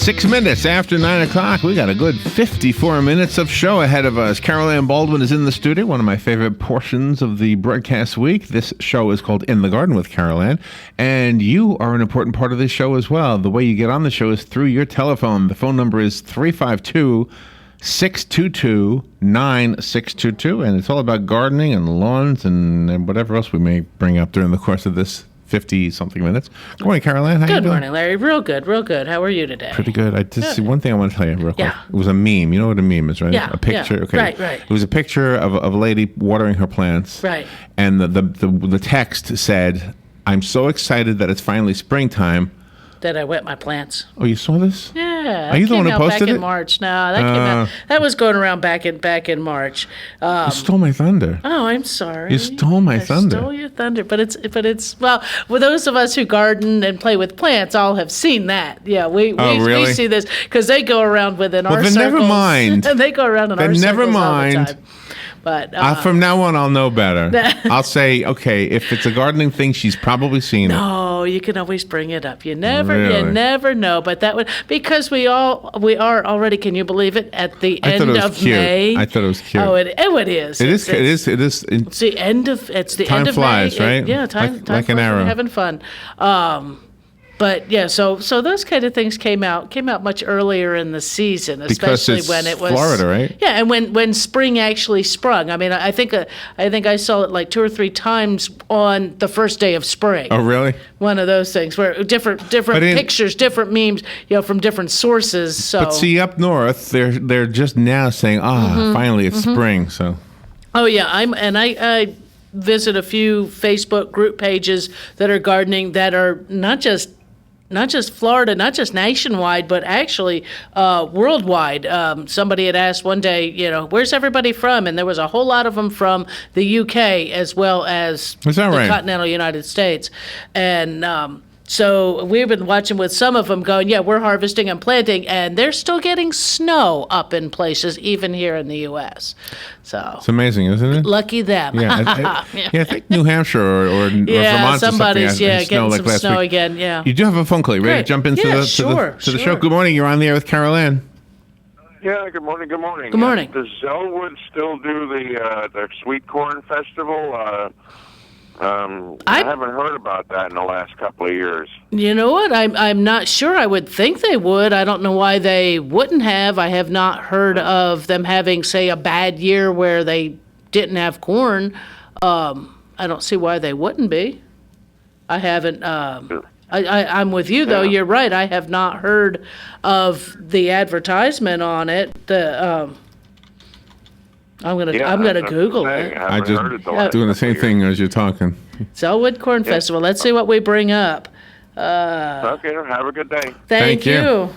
6 minutes after 9 o'clock. We got a good 54 minutes of show ahead of us. Carol Ann Baldwin is in the studio, one of my favorite portions of the broadcast week. This show is called In the Garden with Carol Ann, and you are an important part of this show as well. The way you get on the show is through your telephone. The phone number is 352-622-9622, and it's all about gardening and lawns and whatever else we may bring up during the course of this 50-something minutes. Good morning, Carol Ann. How you doing? Good morning, Larry. Real good, real good. How are you today? Pretty good. I just one thing I want to tell you real quick. Yeah. It was a meme. You know what a meme is, right? Yeah. A picture. Yeah. Okay. Right. It was a picture of a lady watering her plants. Right. And the text said, "I'm so excited that it's finally springtime." That I wet my plants. Oh, you saw this? Yeah. Are you the one who posted back it? in March. No, that came out. That was going around back in March. You stole my thunder. Oh, I'm sorry. You stole my thunder. I stole your thunder, but it's well, those of us who garden and play with plants all have seen that. Yeah, we really? see this because they go around within our then circles. never mind. They go around in Then our never circles mind. all the time. But From now on, I'll know better. I'll say, okay, if it's a gardening thing, she's probably seen it. No, you can always bring it up. You never know. But that would, because we are already. Can you believe it? At the end of May. I thought it was cute. Oh, it is. It is. It's the end of. It's the end of flies, May. right? Yeah, time like flies. an arrow. We're having fun. But yeah, so those kind of things came out much earlier in the season, especially because when it was Florida, right? Yeah, and when spring actually sprung. I mean, I think I saw it like 2 or 3 times on the first day of spring. Oh, really? One of those things where different pictures, different memes, from different sources. So, but see, up north, they're just now saying, finally it's spring. So. Oh yeah, I visit a few Facebook group pages that are gardening that are not just Florida, not just nationwide, but actually worldwide. Somebody had asked one day, where's everybody from? And there was a whole lot of them from the UK as well as the continental United States. And so we've been watching with some of them going, we're harvesting and planting, and they're still getting snow up in places, even here in the U.S. So it's amazing, isn't it? Lucky them. Yeah, I think New Hampshire or Vermont somebody's getting getting some snow week. again. Yeah. You do have a phone call. You ready to jump into the show? Good morning. You're on the air with Carol Ann. Yeah, good morning. Good morning. Good morning. Does Zellwood still do the Sweet Corn Festival? I haven't heard about that in the last couple of years. You know what? I'm not sure. I would think they would. I don't know why they wouldn't have. I have not heard of them having, say, a bad year where they didn't have corn. I don't see why they wouldn't be. I haven't. I'm with you though. You're right. I have not heard of the advertisement on it. I'm gonna Google it. I just doing the same thing as you're talking. Zellwood Corn Festival. Let's see what we bring up. Okay, have a good day. Thank you.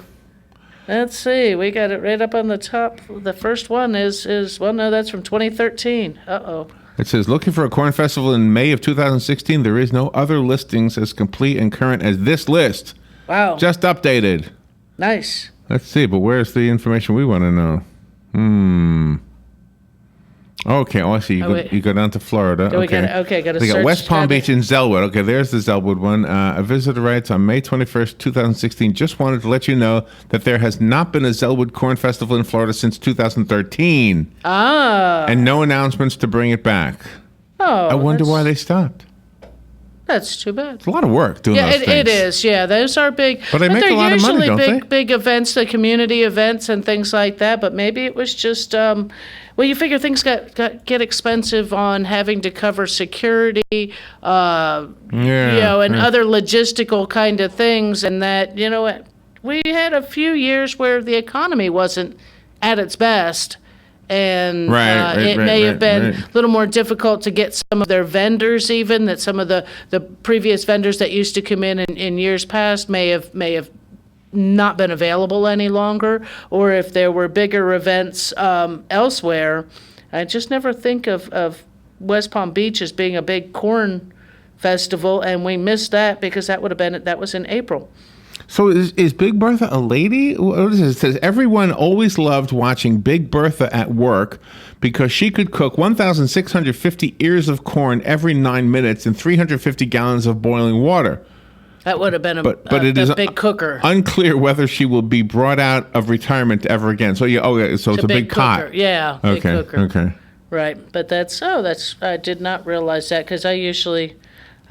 Let's see. We got it right up on the top. The first one is no, that's from 2013. Uh-oh. It says, looking for a corn festival in May of 2016. There is no other listings as complete and current as this list. Wow. Just updated. Nice. Let's see, but where's the information we want to know? Okay, I see. You go down to Florida. Got to They got West Palm Beach and Zellwood. Okay, there's the Zellwood one. A visitor writes, on May 21st, 2016, just wanted to let you know that there has not been a Zellwood Corn Festival in Florida since 2013. And no announcements to bring it back. Oh. I wonder why they stopped. That's too bad. It's a lot of work doing those things. It is. Yeah, those are big. But they make a lot of money, don't they? They're usually big events, the community events and things like that. But maybe it was just, you figure things get expensive on having to cover security, other logistical kind of things, and that we had a few years where the economy wasn't at its best. And it may have been a little more difficult to get some of their vendors, even that some of the previous vendors that used to come in years past may have not been available any longer, or if there were bigger events elsewhere. I just never think of West Palm Beach as being a big corn festival, and we missed that because that was in April. So is Big Bertha a lady? What is it? It says, everyone always loved watching Big Bertha at work because she could cook 1,650 ears of corn every 9 minutes in 350 gallons of boiling water. That would have been a big cooker. Unclear whether she will be brought out of retirement ever again. So so it's a big cooker. Cot. Yeah, big cooker. Okay. Right, but I did not realize that because I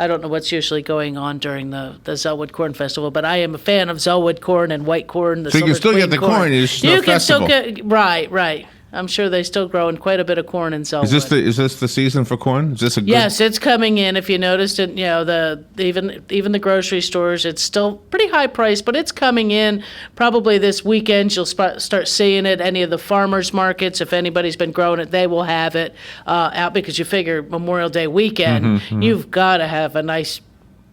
don't know what's usually going on during the Zellwood Corn Festival, but I am a fan of Zellwood corn and white corn. So you can still get the corn. It's no festival. Right. I'm sure they still growing quite a bit of corn in Zellwood. Is this the season for corn? Is this a good... Yes, it's coming in. If you noticed it, even the grocery stores, it's still pretty high priced, but it's coming in. Probably this weekend you'll start seeing it. Any of the farmers markets, if anybody's been growing it, they will have it out because you figure Memorial Day weekend, you've got to have a nice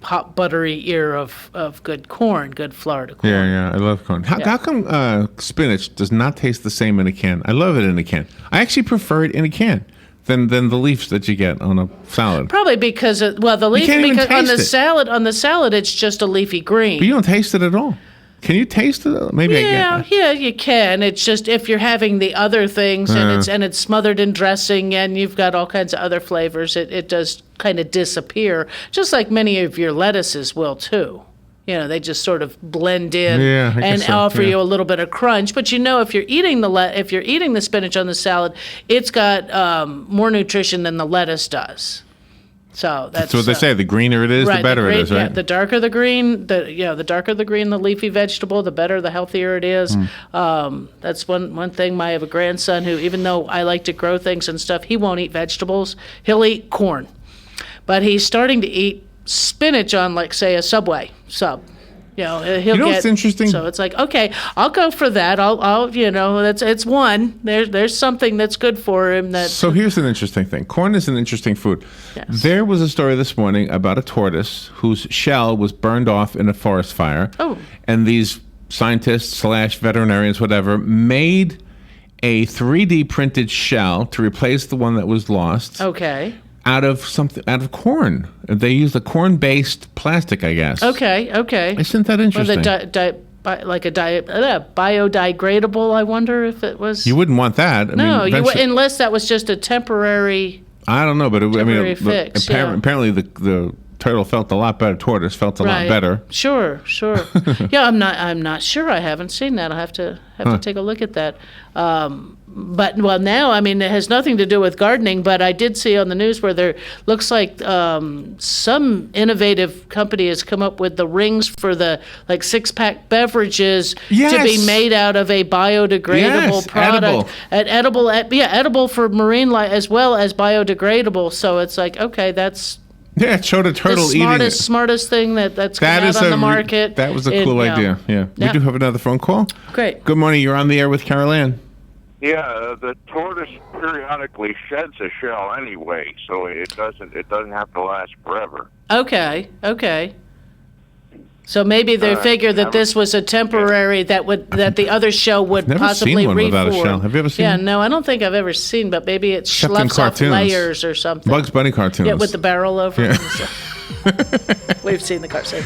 hot buttery ear of good corn, good Florida corn. Yeah, I love corn. How come spinach does not taste the same in a can? I love it in a can. I actually prefer it in a can than the leaves that you get on a salad. Probably because the leaf on the salad it's just a leafy green. But you don't taste it at all. Can you taste it? Maybe yeah, you can. It's just if you're having the other things and it's smothered in dressing and you've got all kinds of other flavors, it does kind of disappear, just like many of your lettuces will too. They just sort of blend in and offer you a little bit of crunch. But if you're eating the spinach on the salad, it's got more nutrition than the lettuce does. So that's what they say. The greener it is, the better it is, right? Yeah, the darker the green, the leafy vegetable, the better, the healthier it is. That's one thing. I have a grandson who, even though I like to grow things and stuff, he won't eat vegetables. He'll eat corn, but he's starting to eat spinach on, like, say, a Subway sub. It's interesting. So it's like, okay, I'll go for that. I'll it's one. There's something that's good for him. So here's an interesting thing. Corn is an interesting food. Yes. There was a story this morning about a tortoise whose shell was burned off in a forest fire. Oh. And these scientists / veterinarians, whatever, made a 3D printed shell to replace the one that was lost. Okay. Out of corn. They used a corn-based plastic, I guess. Okay. Isn't that interesting? Biodegradable. I wonder if it was. You wouldn't want that. Unless that was just a temporary. I don't know, but fix. Apparently the turtle felt a lot better. Tortoise felt a lot better. Sure. Yeah, I'm not sure. I haven't seen that. I'll have to take a look at that. But now, it has nothing to do with gardening, but I did see on the news where there looks like some innovative company has come up with the rings for the 6-pack beverages to be made out of a biodegradable product. Edible for marine life as well as biodegradable. So it's like, okay, that's it showed a turtle eating it. Smartest thing that's come out on the market. That was a cool idea. Yeah. We do have another phone call. Great. Good morning. You're on the air with Carol Ann. Yeah, the tortoise periodically sheds a shell anyway, so it doesn't have to last forever. Okay. So maybe they figure that this was a temporary that the other shell would possibly reform. Never seen one without a shell. Have you ever seen? Yeah, no, I don't think I've ever seen, but maybe it sloughs off layers or something. Bugs Bunny cartoons. Yeah, with the barrel over. Yeah. We've seen the cartoon.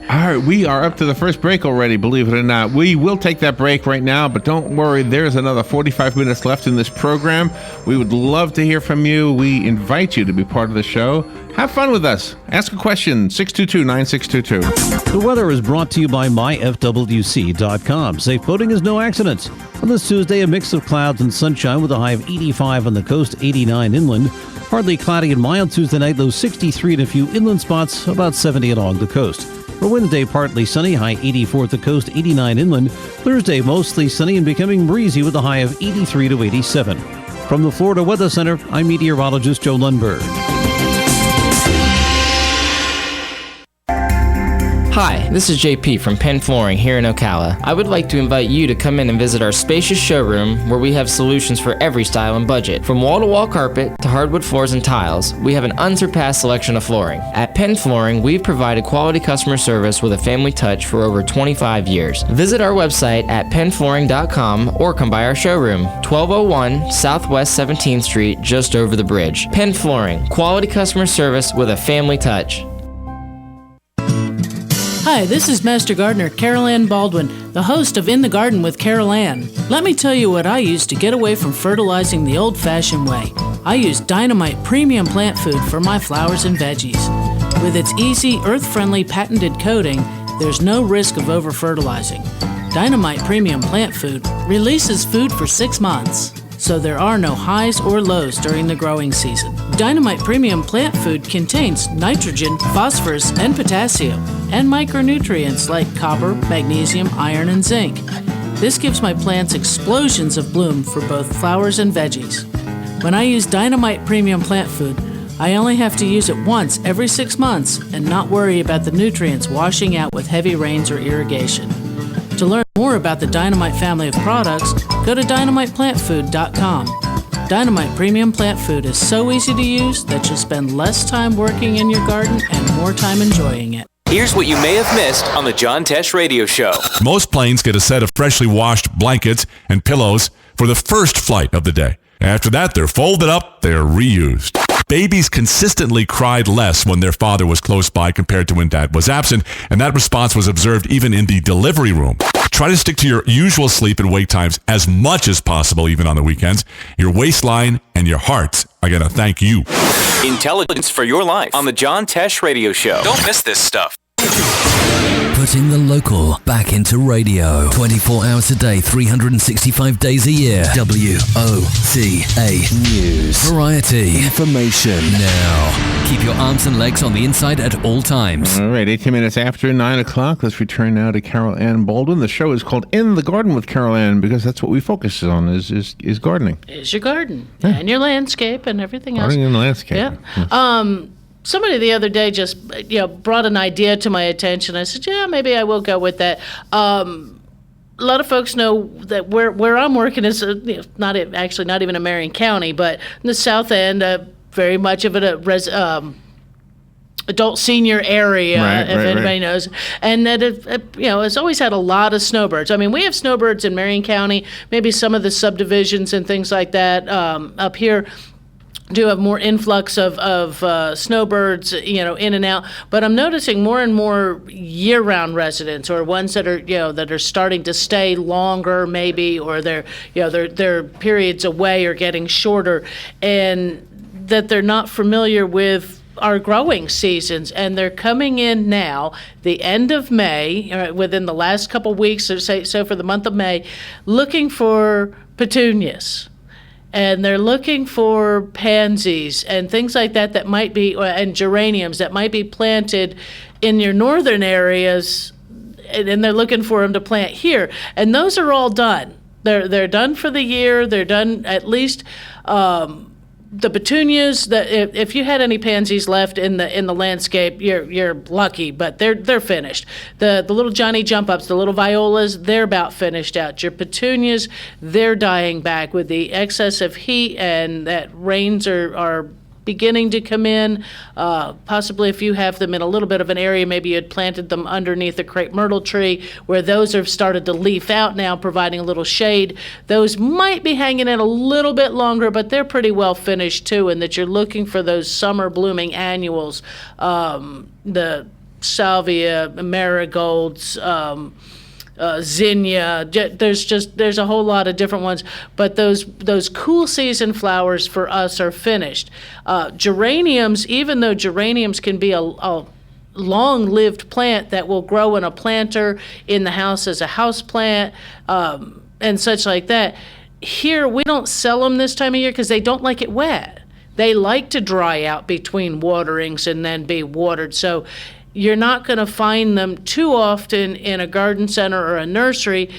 All right, we are up to the first break already, believe it or not. We will take that break right now, but don't worry, there's another 45 minutes left in this program. We would love to hear from you. We invite you to be part of the show. Have fun with us. Ask a question, 622-9622. The weather is brought to you by myfwc.com. Safe boating is no accident. On this Tuesday, a mix of clouds and sunshine with a high of 85 on the coast, 89 inland. Partly cloudy and mild Tuesday night, low 63 in a few inland spots, about 70 along the coast. For Wednesday, partly sunny, high 84 at the coast, 89 inland. Thursday, mostly sunny and becoming breezy with a high of 83 to 87. From the Florida Weather Center, I'm meteorologist Joe Lundberg. Hi, this is JP from Penn Flooring here in Ocala. I would like to invite you to come in and visit our spacious showroom where we have solutions for every style and budget. From wall-to-wall carpet to hardwood floors and tiles, we have an unsurpassed selection of flooring. At Penn Flooring, we've provided quality customer service with a family touch for over 25 years. Visit our website at pennflooring.com or come by our showroom, 1201 Southwest 17th Street, just over the bridge. Penn Flooring, quality customer service with a family touch. Hi, this is Master Gardener Carol Ann Baldwin, the host of In the Garden with Carol Ann. Let me tell you what I use to get away from fertilizing the old-fashioned way. I use Dynamite premium plant food for my flowers and veggies. With its easy, earth-friendly patented coating, there's no risk of over-fertilizing. Dynamite Premium Plant Food releases food for 6 months, so there are no highs or lows during the growing season. Dynamite Premium Plant Food contains nitrogen, phosphorus, and potassium, and micronutrients like copper, magnesium, iron, and zinc. This gives my plants explosions of bloom for both flowers and veggies. When I use Dynamite Premium Plant Food, I only have to use it once every 6 months and not worry about the nutrients washing out with heavy rains or irrigation. To learn more about the Dynamite family of products, go to dynamiteplantfood.com. Dynamite Premium Plant Food is so easy to use that you'll spend less time working in your garden and more time enjoying it. Here's what you may have missed on the John Tesh Radio Show. Most planes get a set of freshly washed blankets and pillows for the first flight of the day. After that, they're folded up, they're reused. Babies consistently cried less when their father was close by compared to when dad was absent, and that response was observed even in the delivery room. Try to stick to your usual sleep and wake times as much as possible, even on the weekends. Your waistline and your heart are going to thank you. Intelligence for your life on the John Tesh Radio Show. Don't miss this stuff. Putting the local back into radio. 24 hours a day, 365 days a year. WOCA News. Variety. Information. Now. Keep your arms and legs on the inside at all times. All right, 18 minutes after 9 o'clock. Let's return now to Carol Ann Baldwin. The show is called In the Garden with Carol Ann because that's what we focus on is gardening. Is your garden and your landscape and everything else. Gardening and landscape. Yeah. Yes. Somebody the other day just brought an idea to my attention. I said, yeah, maybe I will go with that. A lot of folks know that where I'm working is not even in Marion County, but in the south end, very much of an adult senior area, anybody knows, and that it's always had a lot of snowbirds. I mean, we have snowbirds in Marion County, maybe some of the subdivisions and things like that up here do have more influx of snowbirds, in and out. But I'm noticing more and more year-round residents, or ones that are starting to stay longer, maybe, or their periods away are getting shorter, and that they're not familiar with our growing seasons, and they're coming in now, the end of May, within the last couple weeks, so for the month of May, looking for petunias. And they're looking for pansies and things like that might be, and geraniums that might be planted in your northern areas, and they're looking for them to plant here. And those are all done. They're done for the year. They're done at least. The petunias, if you had any pansies left in the landscape, you're lucky, but they're finished. The little Johnny jump ups, the little violas, they're about finished out. Your petunias, they're dying back with the excess of heat, and that rains are beginning to come in. Possibly if you have them in a little bit of an area, maybe you had planted them underneath a crepe myrtle tree where those have started to leaf out now, providing a little shade. Those might be hanging in a little bit longer, but they're pretty well finished too, and that you're looking for those summer blooming annuals, the salvia, marigolds, zinnia. There's a whole lot of different ones, but those cool season flowers for us are finished. Geraniums, even though geraniums can be a long-lived plant that will grow in a planter in the house as a house plant, and such like that, here we don't sell them this time of year because they don't like it wet. They like to dry out between waterings and then be watered. So you're not going to find them too often in a garden center or a nursery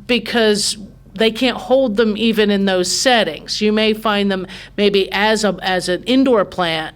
because they can't hold them even in those settings. You may find them maybe as an indoor plant,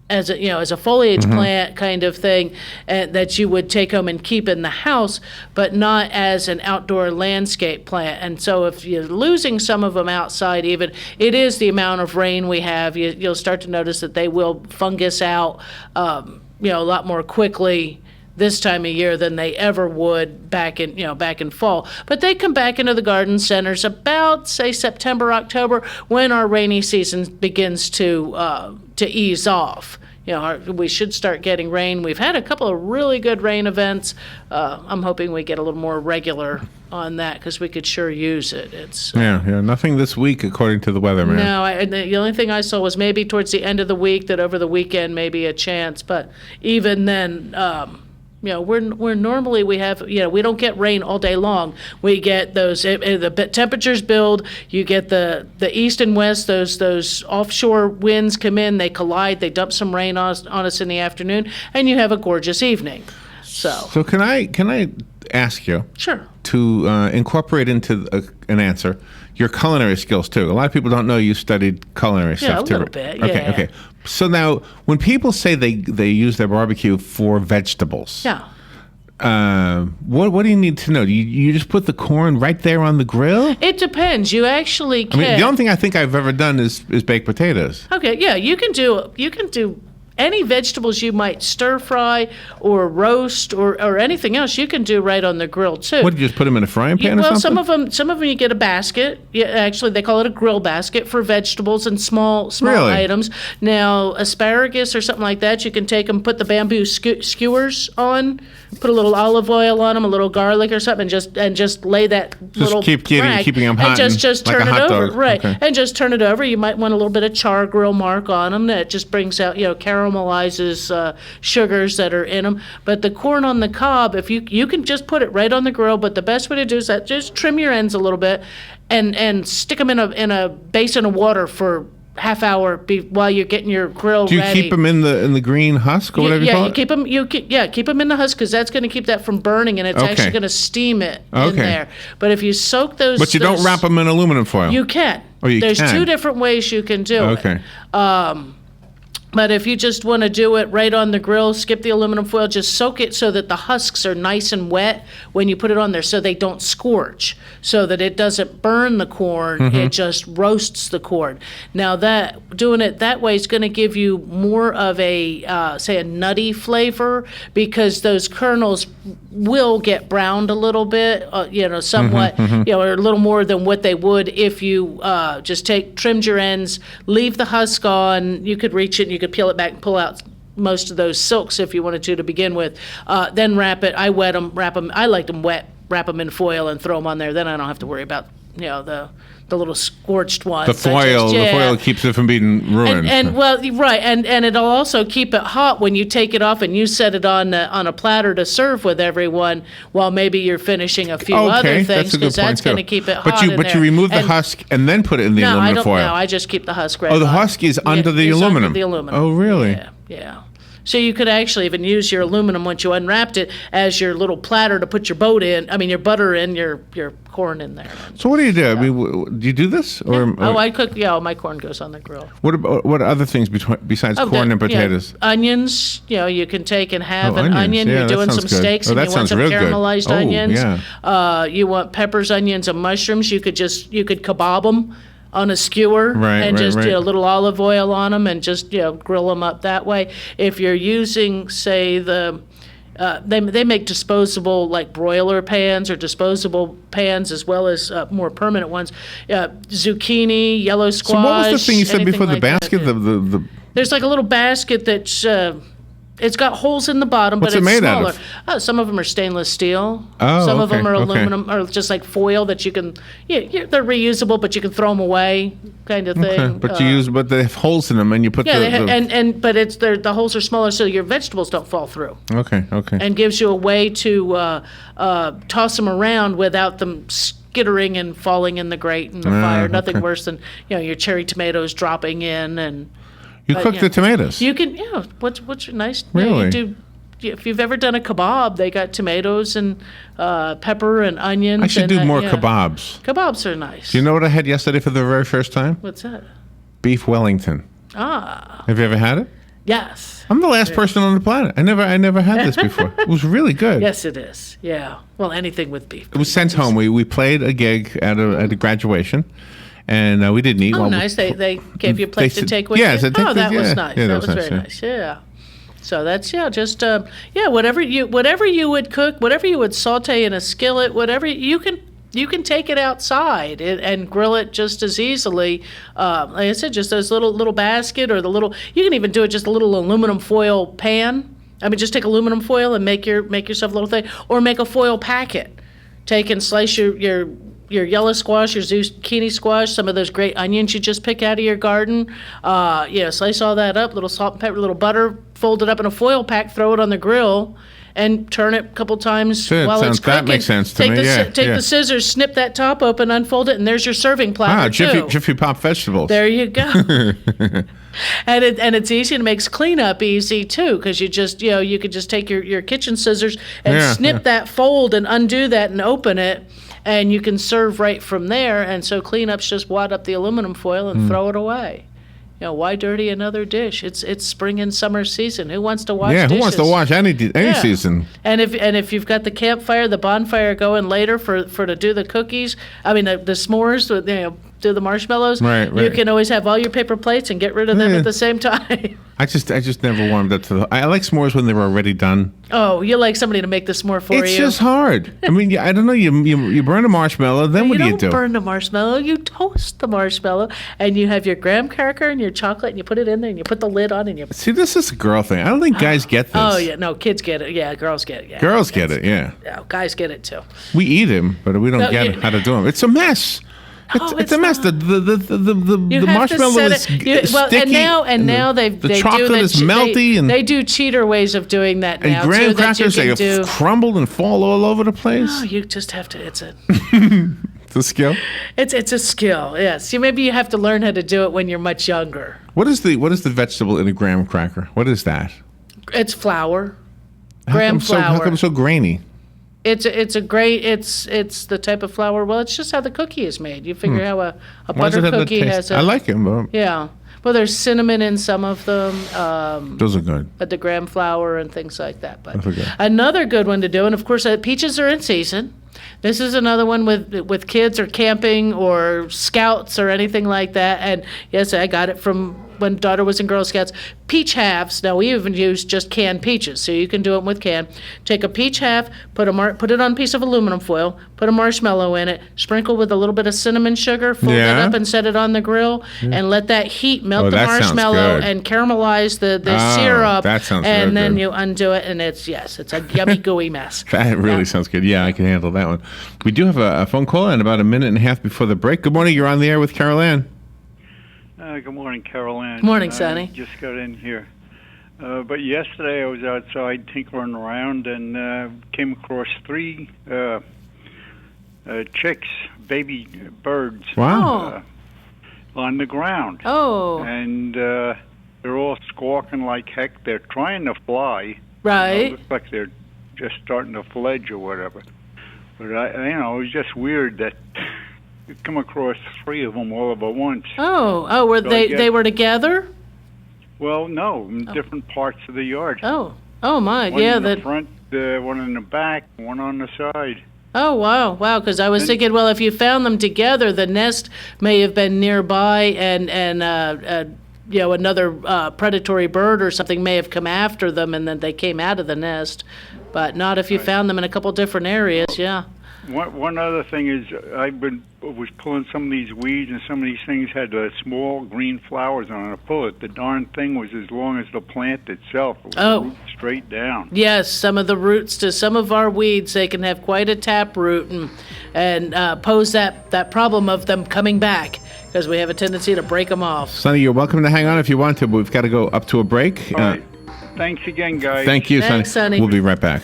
as a foliage plant kind of thing that you would take home and keep in the house, but not as an outdoor landscape plant. And so if you're losing some of them outside, even it is the amount of rain we have, you'll start to notice that they will fungus out a lot more quickly this time of year than they ever would back in fall. But they come back into the garden centers about, say, September, October, when our rainy season begins to ease off. we should start getting rain. We've had a couple of really good rain events. I'm hoping we get a little more regular on that because we could sure use it. It's nothing this week according to the weatherman. No, the only thing I saw was maybe towards the end of the week that over the weekend maybe a chance, but even then. We're normally we have we don't get rain all day long. We get those the temperatures build. You get the east and west. Those offshore winds come in. They collide. They dump some rain on us in the afternoon, and you have a gorgeous evening. So can I ask you? Sure. To incorporate into an answer your culinary skills too. A lot of people don't know you studied culinary stuff too. Yeah, a little bit. Okay. So now, when people say they use their barbecue for vegetables, what do you need to know? Do you just put the corn right there on the grill? It depends. You actually can. I mean, the only thing I think I've ever done is baked potatoes. Okay, yeah, you can do any vegetables you might stir fry or roast or anything else you can do right on the grill too. What, do you just put them in a frying pan or something? Well, some of them you get a basket. Yeah, actually, they call it a grill basket for vegetables and small really? items. Now, asparagus or something like that, you can take them, put the bamboo skewers on, put a little olive oil on them, a little garlic or something, and just lay that little keeping them hot and just like turn a hot it over, dog. right? Okay. And just turn it over. You might want a little bit of char grill mark on them that just brings out caramelizes sugars that are in them. But the corn on the cob, if you can just put it right on the grill. But the best way to do is that just trim your ends a little bit and stick them in a basin of water for half hour while you're getting your grill ready. Do you keep them in the green husk or whatever you call it? Keep them in the husk because that's going to keep that from burning and it's actually going to steam it in there. But if you soak those, but you don't wrap them in aluminum foil. You can. Oh, There's two different ways you can do it. Okay. But if you just want to do it right on the grill, skip the aluminum foil, just soak it so that the husks are nice and wet when you put it on there so they don't scorch, so that it doesn't burn the corn, it just roasts the corn. Now doing it that way is going to give you more of a nutty flavor because those kernels will get browned a little bit, somewhat, or a little more than what they would if you just trimmed your ends, leave the husk on. You could reach it and you could peel it back and pull out most of those silks if you wanted to begin with. Then wrap it. I wet them, wrap them. I like them wet. Wrap them in foil and throw them on there. Then I don't have to worry about the little scorched ones. The foil keeps it from being ruined. And it'll also keep it hot when you take it off and you set it on a platter to serve with everyone while maybe you're finishing a few other things because that's going to keep it hot. But you remove the husk and then put it in the aluminum foil. No, I just keep the husk right. Oh, the husk is under the aluminum. Under the aluminum. Oh, really? Yeah. So you could actually even use your aluminum once you unwrapped it as your little platter to put your your butter in, your corn in there. So what do you do? I mean, do you do this? I cook. Yeah, my corn goes on the grill. What other things besides corn and potatoes? Onions. You can take and have an onion. Yeah, you're doing some steaks and you want some caramelized onions. Yeah. You want peppers, onions, and mushrooms. You could kebab them on a skewer a little olive oil on them and just grill them up that way. If you're using, say, they make disposable like broiler pans or disposable pans as well as more permanent ones. Zucchini, yellow squash. So what was the thing you said before the basket? There's like a little basket that's. It's got holes in the bottom, What's but it's made smaller. Out of? Some of them are stainless steel. Oh, some of them are aluminum, or just like foil that you can. They're reusable, but you can throw them away, kind of thing. Okay. But they have holes in them, and you put the holes are smaller, so your vegetables don't fall through. Okay. And gives you a way to toss them around without them skittering and falling in the grate and the fire. Nothing worse than your cherry tomatoes dropping in and. You cook the tomatoes. You can, what's nice. Really? If you've ever done a kebab, they got tomatoes and pepper and onions. I should do more kebabs. Kebabs are nice. Do you know what I had yesterday for the very first time? What's that? Beef Wellington. Have you ever had it? Yes. I'm the last person on the planet. I never had this before. It was really good. Yes, it is. Yeah. Well, anything with beef. It was sent home. We played a gig at a graduation. And we didn't eat. Oh, nice! They gave you a plate to take with you. That was nice. Yeah, that was very nice. Yeah. So that's whatever you would cook, whatever you would saute in a skillet, whatever you can You can take it outside and grill it just as easily. Like I said, just those little basket or you can even do it just a little aluminum foil pan. I mean, just take aluminum foil and make yourself a little thing, or make a foil packet. Take and slice your yellow squash, your zucchini squash, some of those great onions you just pick out of your garden. Slice all that up, little salt and pepper, little butter, fold it up in a foil pack, throw it on the grill, and turn it a couple times while it's cooking. That makes sense to me. Take the scissors, snip that top open, unfold it, and there's your serving platter too. Jiffy Pop vegetables. There you go. And it's easy, and it makes cleanup easy too, because you could just take your kitchen scissors and snip that fold and undo that and open it, and you can serve right from there. And so cleanup's just wad up the aluminum foil and throw it away. Why dirty another dish? It's spring and summer season. Who wants to wash dishes? Who wants to wash any season? And if you've got the campfire, the bonfire going later for to do the cookies, the s'mores, do the marshmallows. Right. You can always have all your paper plates and get rid of them at the same time. I just never warmed up to I like s'mores when they're already done. Oh, you like somebody to make the s'more for you? It's just hard. I mean, I don't know. You burn a marshmallow, then what do you do? You don't burn the marshmallow. You toast the marshmallow, and you have your graham cracker and your chocolate, and you put it in there, and you put the lid on, and you. See, this is a girl thing. I don't think guys get this. Oh yeah, no, kids get it. Yeah, girls get it. Yeah, girls get it. Yeah. Yeah, guys get it too. We eat them, but we don't get how to do them. It's a mess. It's a mess. The marshmallow is sticky. And now the chocolate is melty, and they do cheater ways of doing that now. And graham crackers, they crumble and fall all over the place. Oh, you just have to. It's a skill. It's a skill. Yes. Maybe you have to learn how to do it when you're much younger. What is the vegetable in a graham cracker? What is that? It's flour. Graham flour. How come it's so grainy? It's the type of flour. Well, it's just how the cookie is made. You figure how a butter cookie has. I like them. Yeah. Well, there's cinnamon in some of them. Those are good. But the graham flour and things like that. But another good one to do, and of course, peaches are in season. This is another one with kids or camping or scouts or anything like that. And yes, I got it from when daughter was in Girl Scouts. Peach halves. Now we even use just canned peaches, so you can do it with canned. Take a peach half, put it on a piece of aluminum foil, put a marshmallow in it, sprinkle with a little bit of cinnamon sugar, fold it up and set it on the grill, and let that heat melt the marshmallow and caramelize the syrup. That sounds and then good. You undo it, and it's a yummy gooey mess. That really sounds good. Yeah, I can handle that one. We do have a phone call in about a minute and a half before the break. Good morning. You're on the air with Carol Ann. Good morning, Carol Ann. Good morning, Sonny. Just got in here. But yesterday I was outside tinkering around and came across 3 chicks, baby birds. Wow. On the ground. Oh. And they're all squawking like heck. They're trying to fly. Right. It looks like they're just starting to fledge or whatever. But it was just weird that you come across 3 of them all at once. Oh, were they were together? Well, no, in different parts of the yard. Oh my, one in the front, one in the back, one on the side. Oh wow! Because I was thinking, well, if you found them together, the nest may have been nearby, and another predatory bird or something may have come after them, and then they came out of the nest. But not if you found them in a couple different areas. Yeah. One other thing is was pulling some of these weeds, and some of these things had small green flowers on it. I pulled it. The darn thing was as long as the plant itself. It was straight down. Yes, some of the roots to some of our weeds, they can have quite a taproot and pose that problem of them coming back, because we have a tendency to break them off. Sonny, you're welcome to hang on if you want to, but we've got to go up to a break. All right. Thanks again, guys. Thank you, Thanks, Sonny. We'll be right back.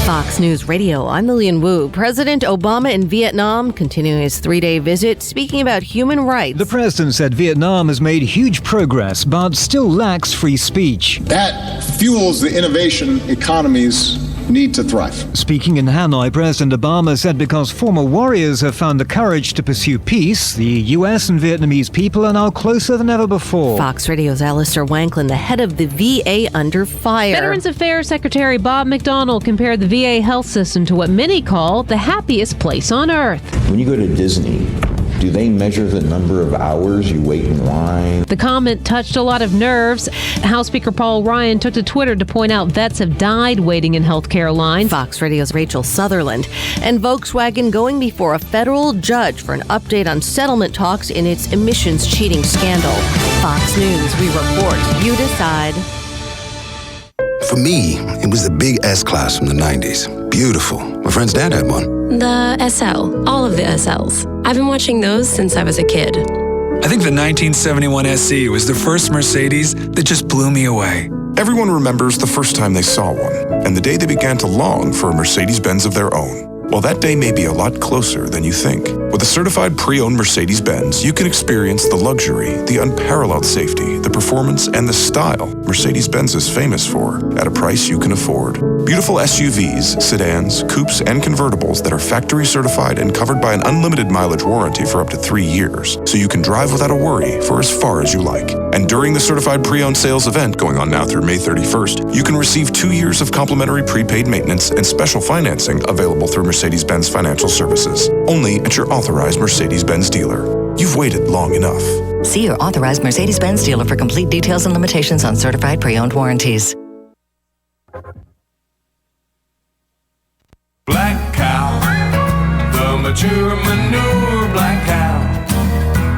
Fox News Radio, I'm Lillian Wu. President Obama in Vietnam, continuing his 3-day visit, speaking about human rights. The president said Vietnam has made huge progress, but still lacks free speech. That fuels the innovation economies need to thrive. Speaking in Hanoi, President Obama said because former warriors have found the courage to pursue peace, the U.S. and Vietnamese people are now closer than ever before. Fox Radio's Alistair Wanklin, the head of the VA, under fire. Veterans Affairs Secretary Bob McDonnell compared the VA health system to what many call the happiest place on earth. When you go to Disney, Do they measure the number of hours you wait in line? The comment touched a lot of nerves. House Speaker Paul Ryan took to Twitter to point out vets have died waiting in healthcare lines. Fox Radio's Rachel Sutherland. And Volkswagen going before a federal judge for an update on settlement talks in its emissions cheating scandal. Fox News, we report. You decide. For me, it was the big S-Class from the 90s. Beautiful. My friend's dad had one. The SL. All of the SLs. I've been watching those since I was a kid. I think the 1971 SE was the first Mercedes that just blew me away. Everyone remembers the first time they saw one, and the day they began to long for a Mercedes-Benz of their own. Well, that day may be a lot closer than you think. With a certified pre-owned Mercedes-Benz, you can experience the luxury, the unparalleled safety, the performance, and the style Mercedes-Benz is famous for at a price you can afford. Beautiful SUVs, sedans, coupes, and convertibles that are factory certified and covered by an unlimited mileage warranty for up to 3 years, so you can drive without a worry for as far as you like. And during the certified pre-owned sales event going on now through May 31st, you can receive 2 years of complimentary prepaid maintenance and special financing available through Mercedes-Benz Financial Services, only at your authorized Mercedes-Benz dealer. You've waited long enough. See your authorized Mercedes-Benz dealer for complete details and limitations on certified pre-owned warranties. Black cow, the mature manure black cow.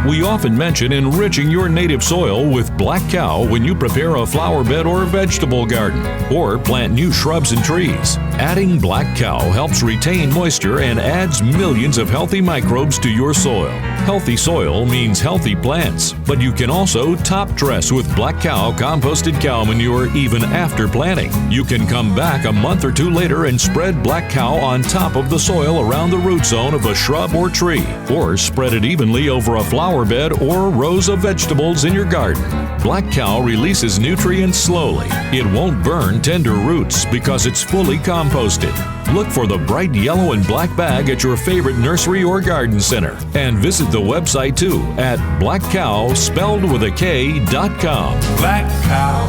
We often mention enriching your native soil with Black Cow when you prepare a flower bed or vegetable garden, or plant new shrubs and trees. Adding Black Cow helps retain moisture and adds millions of healthy microbes to your soil. Healthy soil means healthy plants, but you can also top dress with Black Cow composted cow manure even after planting. You can come back a month or two later and spread Black Cow on top of the soil around the root zone of a shrub or tree, or spread it evenly over a flower bed or rows of vegetables in your garden. Black Cow releases nutrients slowly. It won't burn tender roots because it's fully composted. Look for the bright yellow and black bag at your favorite nursery or garden center. And visit the website too at blackcow, spelled with a K.com. Black cow,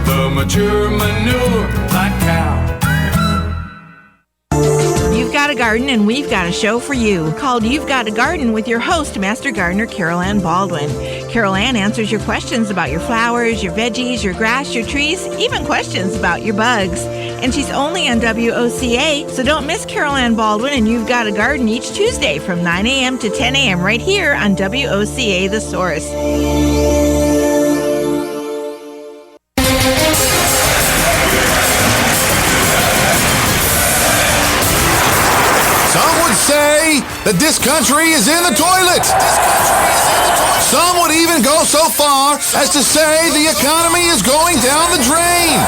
the mature manure black cow. You've got a garden and we've got a show for you called You've Got a Garden with your host, Master Gardener Carol Ann Baldwin. Carol Ann answers your questions about your flowers, your veggies, your grass, your trees, even questions about your bugs. And she's only on WOCA, so don't miss Carol Ann Baldwin and You've Got a Garden each Tuesday from 9 a.m. to 10 a.m. right here on WOCA The Source. Some would say that this country is in the toilet. Some would even go so far as to say the economy is going down the drain.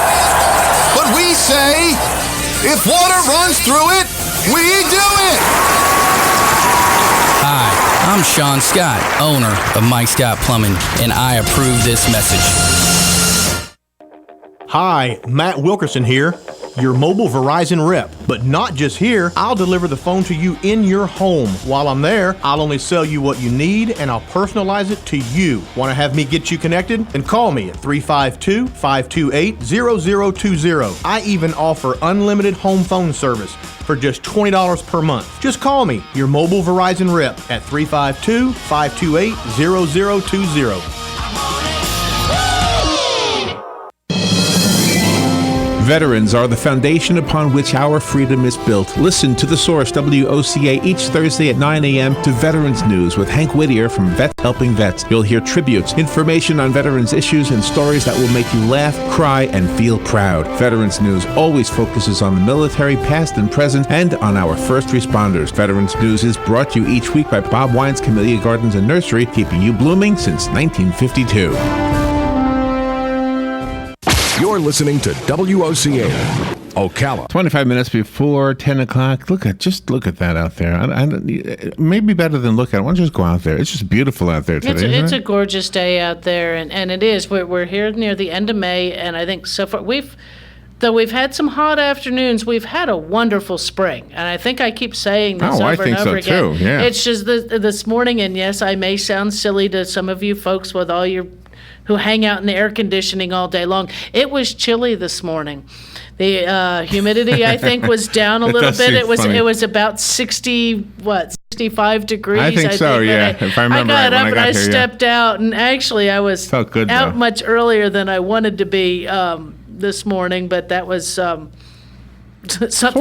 But we say, if water runs through it, we do it. Hi, I'm Sean Scott, owner of Mike Scott Plumbing, and I approve this message. Hi, Matt Wilkerson here, your mobile Verizon rep. But not just here, I'll deliver the phone to you in your home. While I'm there, I'll only sell you what you need and I'll personalize it to you. Want to have me get you connected? Then call me at 352-528-0020. I even offer unlimited home phone service for just $20 per month. Just call me, your mobile Verizon rep, at 352-528-0020. Veterans are the foundation upon which our freedom is built. Listen to The Source, WOCA, each Thursday at 9 a.m. to Veterans News with Hank Whittier from Vets Helping Vets. You'll hear tributes, information on veterans issues, and stories that will make you laugh, cry, and feel proud. Veterans News always focuses on the military, past and present, and on our first responders. Veterans News is brought to you each week by Bob Wine's Camellia Gardens and Nursery, keeping you blooming since 1952. You're listening to WOCA, Ocala. 25 minutes before 10 o'clock. Just look at that out there. Maybe better than look at it. Why don't you just go out there? It's just beautiful out there today. It's a gorgeous day out there, and it is. We're here near the end of May, and I think so far though we've had some hot afternoons, we've had a wonderful spring. And I think I keep saying this over and over again. Too. Yeah. It's just this morning, and yes, I may sound silly to some of you folks with all your who hang out in the air conditioning all day long. It was chilly this morning. The humidity, I think, was down a little bit. It was about 65 65 degrees. I think so, yeah. If I remember I right, got up when and I I got here, stepped out, and actually I was Felt good, out though. much earlier than I wanted to be this morning, but that was something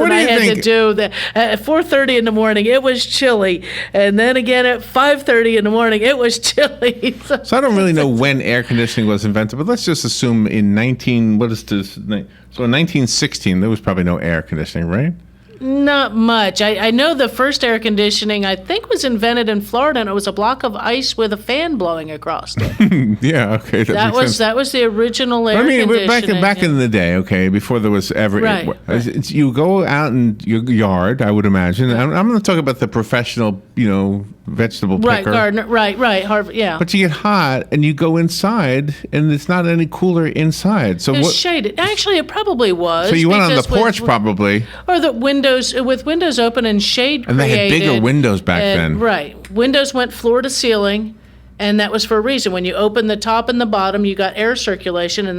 What do I you had think- to do. That at 4:30 in the morning, it was chilly, and then again at 5:30 in the morning, it was chilly. So I don't really know when air conditioning was invented, but let's just assume in 1916, there was probably no air conditioning, right? Not much. I know the first air conditioning, I think, was invented in Florida, and it was a block of ice with a fan blowing across it. Yeah, okay. That was the original air conditioning. back in the day, okay, before there was ever, Right, you go out in your yard, I would imagine. I'm going to talk about the professional, vegetable picker. Right, gardener. Right. Harvard. Yeah. But you get hot, and you go inside, and it's not any cooler inside. So It's shaded. Actually, it probably was. So you went on the because porch, probably. Or the windows, with windows open and shade And they had created, bigger windows back and- then. Right. Windows went floor to ceiling, and that was for a reason. When you opened the top and the bottom, you got air circulation, and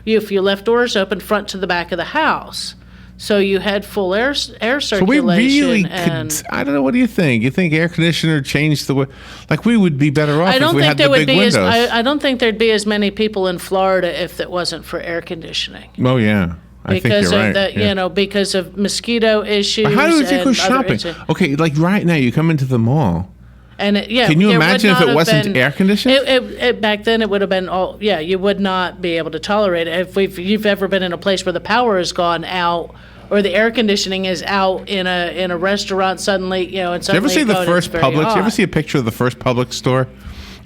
if you left doors open front to the back of the house. So you had full air circulation. So we really and could. I don't know. What do you think? You think air conditioner changed the way? Like we would be better off I don't if we think had there the would big be windows. I don't think there'd be as many people in Florida if it wasn't for air conditioning. Oh yeah, I think Because you're of right. the, yeah. because of mosquito issues. But how did you and go other shopping? issues. Okay, like right now, you come into the mall. And Can you there would imagine if not it have wasn't been- air conditioned? Back then, it would have been all. Yeah, you would not be able to tolerate it. If you've ever been in a place where the power has gone out, or the air conditioning is out in a restaurant suddenly, and Did you ever suddenly see the it's first very Publix? Did you ever hot. see a picture of the first Publix store?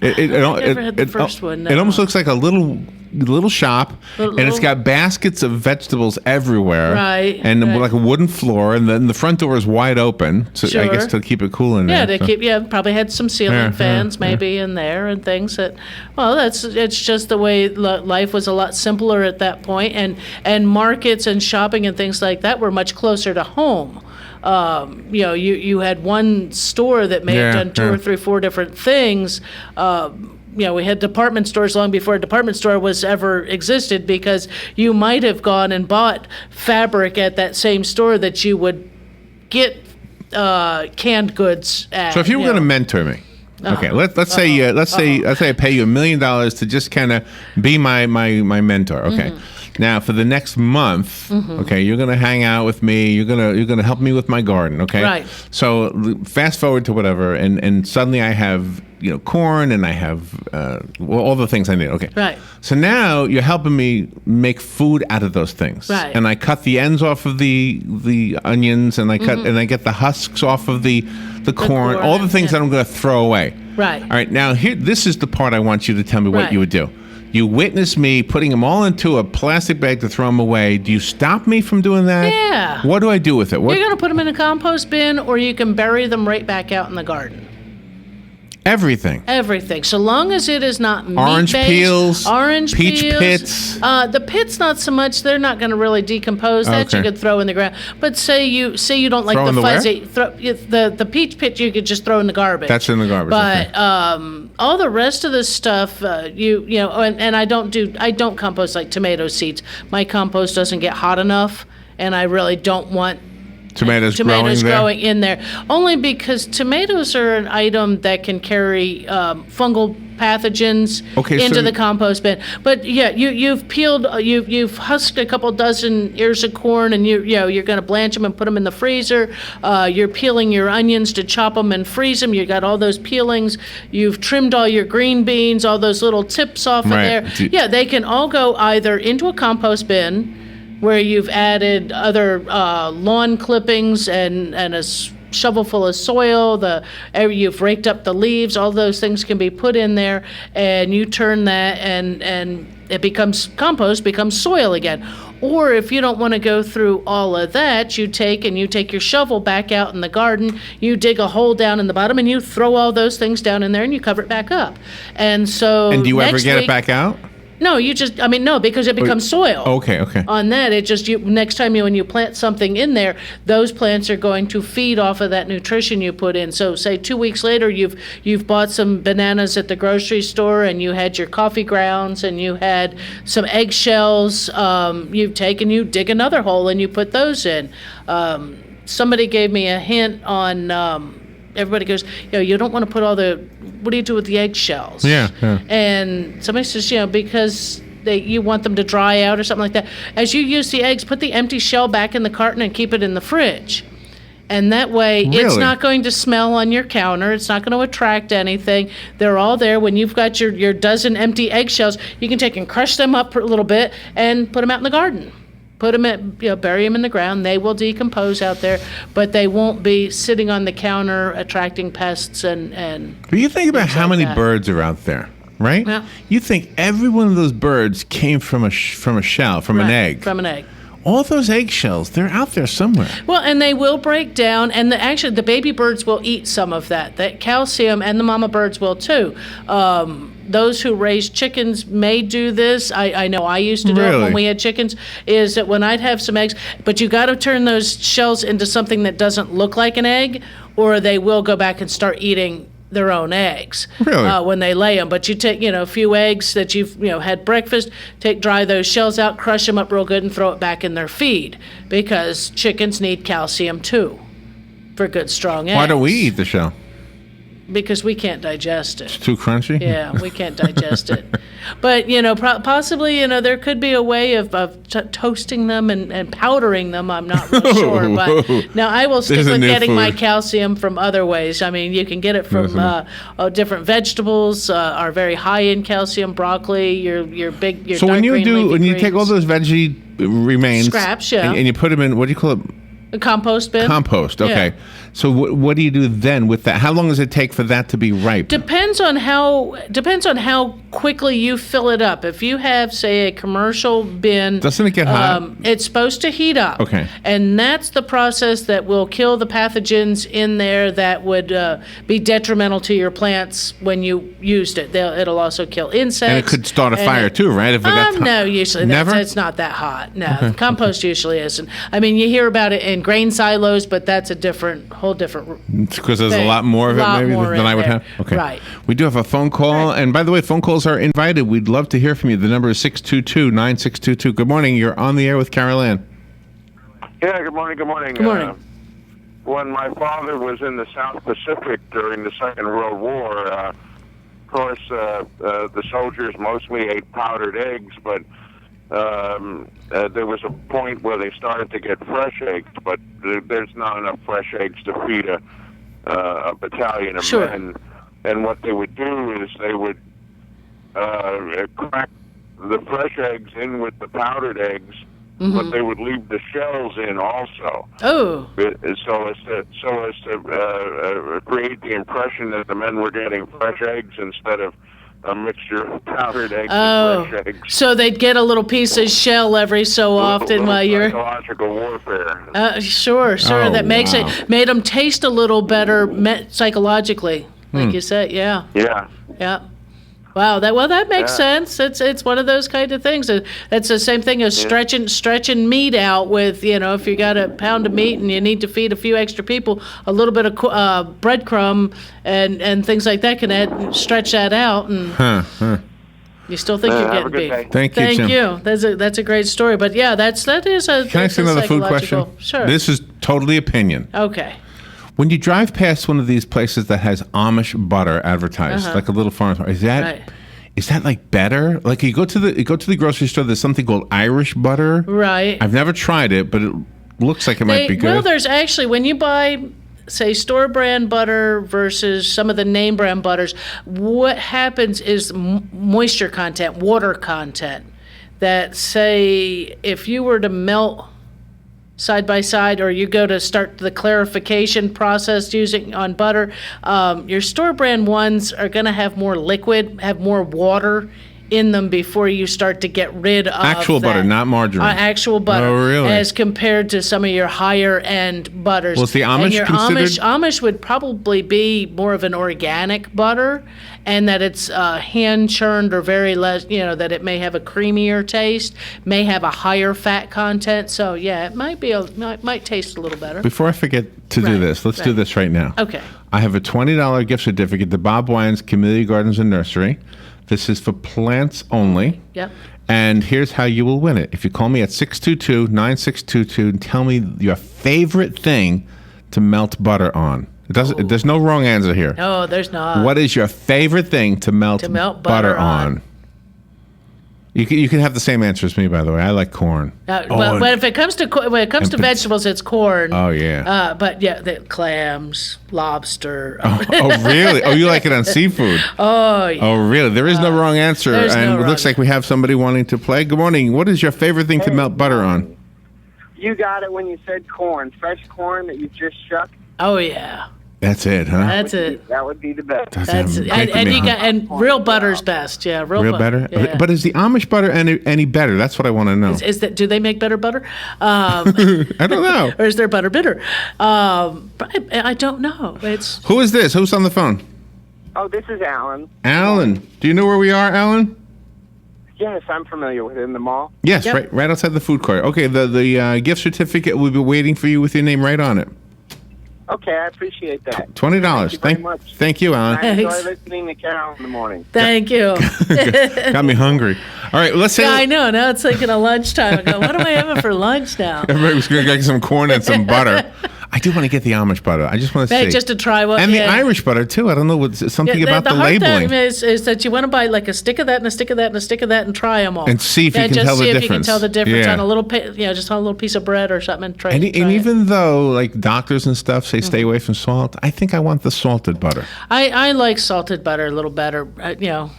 It never had the first one, It no. almost looks like a little shop, and it's got baskets of vegetables everywhere, Right, And right. like a wooden floor, and then the front door is wide open, so I guess Sure. to keep it cool in Yeah, there. to so. keep probably had some ceiling Yeah, fans yeah, maybe in there and things that. Well, it's just the way life was a lot simpler at that point, and markets and shopping and things like that were much closer to home. You had one store that may have Yeah, done two yeah. or three, four different things. We had department stores long before a department store was ever existed, because you might have gone and bought fabric at that same store that you would get canned goods at. So if you were going to mentor me, okay, let's say I pay you $1 million to just kind of be my mentor. Okay. Now for the next month, okay, you're gonna hang out with me. You're gonna help me with my garden. Okay. Right. So fast forward to whatever, and suddenly I have corn, and I have all the things I need. Okay. Right. So now you're helping me make food out of those things. Right. And I cut the ends off of the onions, and I cut and I get the husks off of the corn, all the things that I'm going to throw away. Right. All right. Now this is the part I want you to tell me what Right. you would do. You witness me putting them all into a plastic bag to throw them away. Do you stop me from doing that? Yeah. What do I do with it? What? You're going to put them in a compost bin, or you can bury them right back out in the garden. Everything. Everything, so long as it is not Orange meat-based, peels, orange peach peels, pits. The pits, not so much. They're not going to really decompose. That you Okay. could throw in the ground. But say you don't like Throw in the the where? fuzzy. The peach pit you could just throw in the garbage. That's in the garbage. But okay. all the rest of the stuff, and I don't compost like tomato seeds. My compost doesn't get hot enough, and I really don't want Tomatoes growing in there, only because tomatoes are an item that can carry fungal pathogens into so- the compost bin. But yeah, you've peeled, you've husked a couple dozen ears of corn, and you're going to blanch them and put them in the freezer. You're peeling your onions to chop them and freeze them. You got all those peelings. You've trimmed all your green beans, all those little tips off of Right. there. Yeah, they can all go either into a compost bin, where you've added other lawn clippings and a shovel full of soil. You've raked up the leaves. All those things can be put in there, and you turn that, and it becomes compost, becomes soil again. Or if you don't want to go through all of that, you take your shovel back out in the garden. You dig a hole down in the bottom, and you throw all those things down in there, and you cover it back up. And so. And do you ever next get week- it back out? No, because it becomes soil. Okay. On that, next time when you plant something in there, those plants are going to feed off of that nutrition you put in. So say 2 weeks later, you've bought some bananas at the grocery store, and you had your coffee grounds, and you had some eggshells. You dig another hole, and you put those in. Somebody gave me a hint on everybody goes, you don't want to put what do you do with the eggshells? Yeah. And somebody says, because you want them to dry out or something like that. As you use the eggs, put the empty shell back in the carton and keep it in the fridge. And that way, it's not going to smell on your counter. It's not going to attract anything. They're all there. When you've got your dozen empty eggshells, you can take and crush them up a little bit and put them out in the garden. Put them bury them in the ground. They will decompose out there, but they won't be sitting on the counter attracting pests and. But you think about how many birds are out there, right? Yeah. You think every one of those birds came from a shell, from an egg. From an egg. All those eggshells, they're out there somewhere. Well, and they will break down, and actually the baby birds will eat some of that calcium, and the mama birds will too. Those who raise chickens may do this. I know I used to do it when we had chickens, is that when I'd have some eggs, but you got to turn those shells into something that doesn't look like an egg, or they will go back and start eating their own eggs when they lay them. But you take, a few eggs that you've, had breakfast, dry those shells out, crush them up real good, and throw it back in their feed, because chickens need calcium too for good, strong eggs. Why don't we eat the shell? Because we can't digest it. It's too crunchy? Yeah, we can't digest it. But, possibly, there could be a way of toasting them and powdering them. I'm not really sure. But now I will stick with getting my calcium from other ways. I mean, you can get it from different vegetables are very high in calcium. Broccoli, your so when you take all those veggie remains, scraps, and you put them in, what do you call it? A compost bin. Compost, okay. Yeah. So what do you do then with that? How long does it take for that to be ripe? Depends on how quickly you fill it up. If you have, say, a commercial bin, doesn't it get hot? It's supposed to heat up. Okay. And that's the process that will kill the pathogens in there that would be detrimental to your plants when you used it. It'll also kill insects. And it could start a fire too, right? If it got no, usually never. It's not that hot. No, okay. Compost usually isn't. I mean, you hear about it in grain silos, but that's a whole different. It's because there's a lot more of it maybe than I would have. Okay. Right. We do have a phone call, and by the way, phone calls are invited. We'd love to hear from you. The number is 622-9622. Good morning. You're on the air with Carol Ann. Yeah. Good morning. Good morning. Good morning. When my father was in the South Pacific during the Second World War, of course, the soldiers mostly ate powdered eggs, but there was a point where they started to get fresh eggs, but there's not enough fresh eggs to feed a battalion of men. And what they would do is they would crack the fresh eggs in with the powdered eggs, but they would leave the shells in also. Oh. So as to create the impression that the men were getting fresh eggs instead of a mixture of powdered eggs and fresh eggs. So they'd get a little piece of shell every so often while you're psychological warfare. Sure. That made them taste a little better psychologically, like you said. Yeah. Wow, that makes sense. It's one of those kind of things. It's the same thing as stretching meat out with, if you got a pound of meat and you need to feed a few extra people, a little bit of breadcrumb and things like that can stretch that out, and you still think you're getting beef. Thank you, Jim. That's a great story. But yeah, that is a. Can I ask another food question? Sure. This is totally opinion. Okay. When you drive past one of these places that has Amish butter advertised, like a little farm, is that like better? Like you go to the grocery store, there's something called Irish butter. Right. I've never tried it, but it looks like it might be good. Well, there's actually, when you buy, say, store brand butter versus some of the name brand butters, what happens is moisture content, water content. That, say, if you were to melt side by side, or you go to start the clarification process using on butter, your store brand ones are going to have more liquid, have more water in them before you start to get rid of actual butter, not margarine. Actual butter. Oh, really? As compared to some of your higher end butters. Was the Amish considered? Amish would probably be more of an organic butter, and that it's hand churned or very less. That it may have a creamier taste, may have a higher fat content. So yeah, it might taste a little better. Before I forget to do this, let's do this right now. Okay. I have a $20 gift certificate to Bob Wyans Community Gardens and Nursery. This is for plants only. Yep. And here's how you will win it. If you call me at 622-9622 and tell me your favorite thing to melt butter on. There's no wrong answer here. No, there's not. What is your favorite thing to melt butter on? You can have the same answer as me, by the way. I like corn. When it comes to vegetables, it's corn. Oh yeah. But yeah, the clams, lobster. Oh really? Oh, you like it on seafood? Oh yeah. Oh really? There is no wrong answer, and it looks like we have somebody wanting to play. Good morning. What is your favorite thing to melt butter on? You got it when you said corn, fresh corn that you just shucked. Oh yeah. That's it, huh? That's it. That would be the best. And real butter's best. Yeah, real butter. Yeah. But is the Amish butter any better? That's what I want to know. Do they make better butter? I don't know. Or is their butter bitter? I don't know. Who is this? Who's on the phone? Oh, this is Alan. Alan, do you know where we are, Alan? Yes, I'm familiar with it in the mall. Yes, right outside the food court. Okay, the gift certificate will be waiting for you with your name right on it. Okay, I appreciate that. $20. Thank you very much. Thank you, Alan. I enjoy listening to Carol in the morning. Thank you. Got me hungry. All right, let's say. Yeah, I know. Now it's like lunchtime. I go, what am I having for lunch now? Everybody's going to get some corn and some butter. I do want to get the Amish butter. I just want to see. Just to try one. And the Irish butter, too. I don't know. Something about the labeling. The hard thing is that you want to buy like a stick of that and a stick of that and a stick of that and try them all. And see if you can tell the difference. Just see if you can tell the difference on a little, just on a little piece of bread or something. And try and even though like doctors and stuff say stay away from salt, I think I want the salted butter. I like salted butter a little better,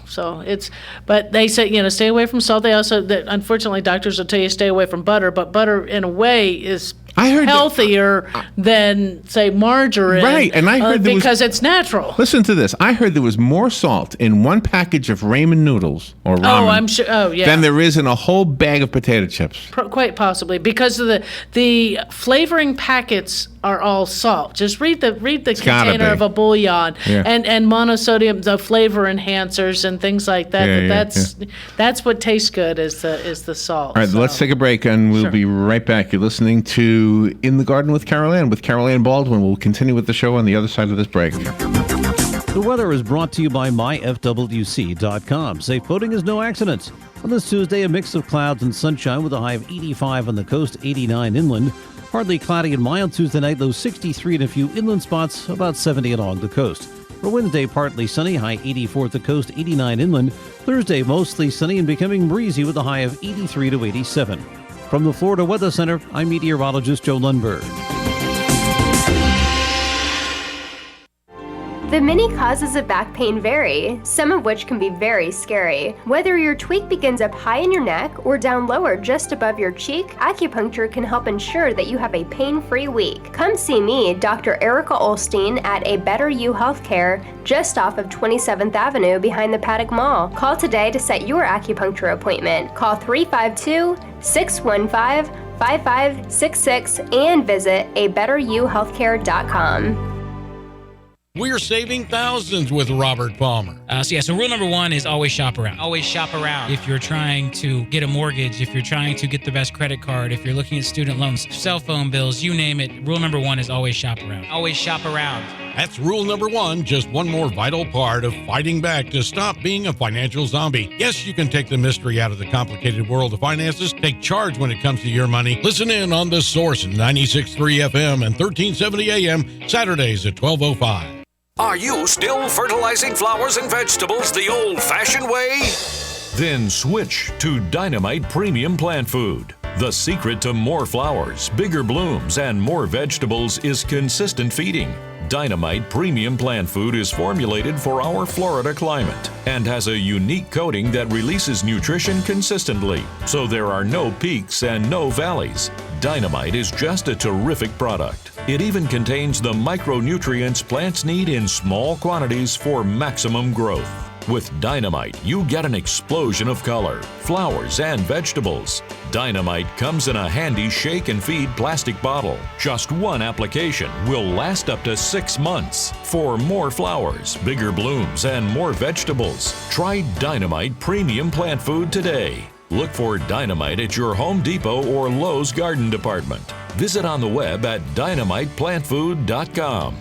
so it's, but they say, stay away from salt. They also, unfortunately, doctors will tell you stay away from butter, but butter in a way is healthier than, say, margarine. Right, and I heard because it's natural. Listen to this. I heard there was more salt in one package of ramen noodles or ramen I'm sure. Oh, yeah. than there is in a whole bag of potato chips. Quite possibly, because of the flavoring packets are all salt. Just read the container of a bouillon and monosodium, the flavor enhancers and things like that. That's what tastes good is the salt. All right, let's take a break and we'll be right back. You're listening to In the Garden with Carol Ann Baldwin. We'll continue with the show on the other side of this break. The weather is brought to you by myfwc.com. Safe boating is no accident. On this Tuesday, a mix of clouds and sunshine with a high of 85 on the coast, 89 inland. Partly cloudy and mild Tuesday night, low 63 in a few inland spots, about 70 along the coast. For Wednesday, partly sunny, high 84 at the coast, 89 inland. Thursday, mostly sunny and becoming breezy with a high of 83 to 87. From the Florida Weather Center, I'm meteorologist Joe Lundberg. The many causes of back pain vary, some of which can be very scary. Whether your tweak begins up high in your neck or down lower just above your cheek, acupuncture can help ensure that you have a pain-free week. Come see me, Dr. Erica Olstein, at A Better You Healthcare, just off of 27th Avenue behind the Paddock Mall. Call today to set your acupuncture appointment. Call 352-615-5566 and visit abetteryouhealthcare.com. We're saving thousands with Robert Palmer. So rule number one is always shop around. Always shop around. If you're trying to get a mortgage, if you're trying to get the best credit card, if you're looking at student loans, cell phone bills, you name it, rule number one is always shop around. Always shop around. That's rule number one, just one more vital part of fighting back to stop being a financial zombie. Yes, you can take the mystery out of the complicated world of finances. Take charge when it comes to your money. Listen in on The Source, 96.3 FM and 1370 AM, Saturdays at 12:05. Are you still fertilizing flowers and vegetables the old-fashioned way? Then switch to Dynamite Premium Plant Food. The secret to more flowers, bigger blooms, and more vegetables is consistent feeding. Dynamite Premium Plant Food is formulated for our Florida climate and has a unique coating that releases nutrition consistently, so there are no peaks and no valleys. Dynamite is just a terrific product. It even contains the micronutrients plants need in small quantities for maximum growth. With Dynamite, you get an explosion of color, flowers, and vegetables. Dynamite comes in a handy shake and feed plastic bottle. Just one application will last up to 6 months. For more flowers, bigger blooms, and more vegetables, try Dynamite Premium Plant Food today. Look for Dynamite at your Home Depot or Lowe's Garden Department. Visit on the web at dynamiteplantfood.com.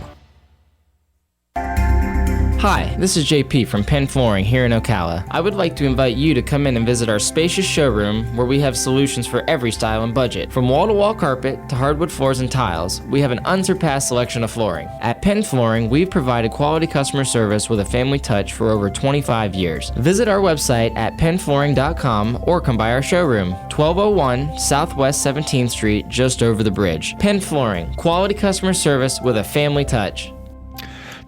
Hi, this is JP from Penn Flooring here in Ocala. I would like to invite you to come in and visit our spacious showroom where we have solutions for every style and budget. From wall-to-wall carpet to hardwood floors and tiles, we have an unsurpassed selection of flooring. At Penn Flooring, we've provided quality customer service with a family touch for over 25 years. Visit our website at pennflooring.com or come by our showroom, 1201 Southwest 17th Street, just over the bridge. Penn Flooring, quality customer service with a family touch.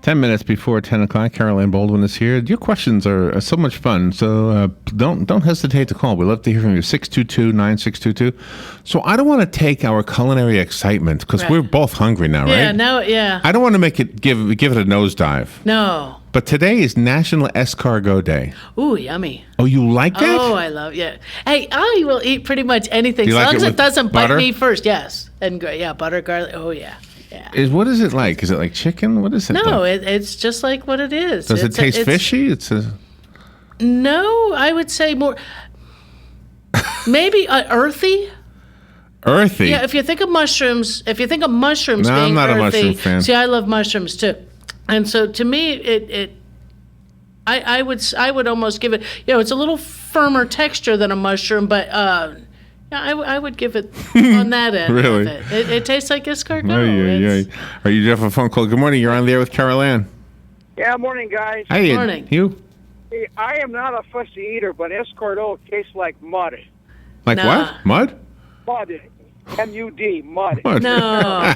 10 minutes before 10 o'clock, Carol Ann Baldwin is here. Your questions are so much fun, so don't hesitate to call. We love to hear from you, 622-9622. So I don't want to take our culinary excitement, because we're both hungry now, right? Yeah. I don't want to make it give it a nosedive. No. But today is National Escargot Day. Ooh, yummy. Oh, you like that? Oh, I love it. Hey, I will eat pretty much anything, as long as it doesn't bite me first. Yes. And butter, garlic. Oh, yeah. Yeah. What is it like? Is it like chicken? What is it? No, like? it's just like what it is. Does it taste fishy? No, I would say more, maybe earthy. Earthy? Yeah, if you think of mushrooms being earthy. I'm not a mushroom fan. See, I love mushrooms too. And so to me, I would almost give it, it's a little firmer texture than a mushroom, but I would give it on that end. Really? Of it. It tastes like escargot. Are you have a phone call? Good morning. You're on the air with Carol Ann. Yeah, morning, guys. Hi, morning. You? Hey, I am not a fussy eater, but escargot tastes like mud. Like what? Mud? Mud. M-U-D. Mud. No,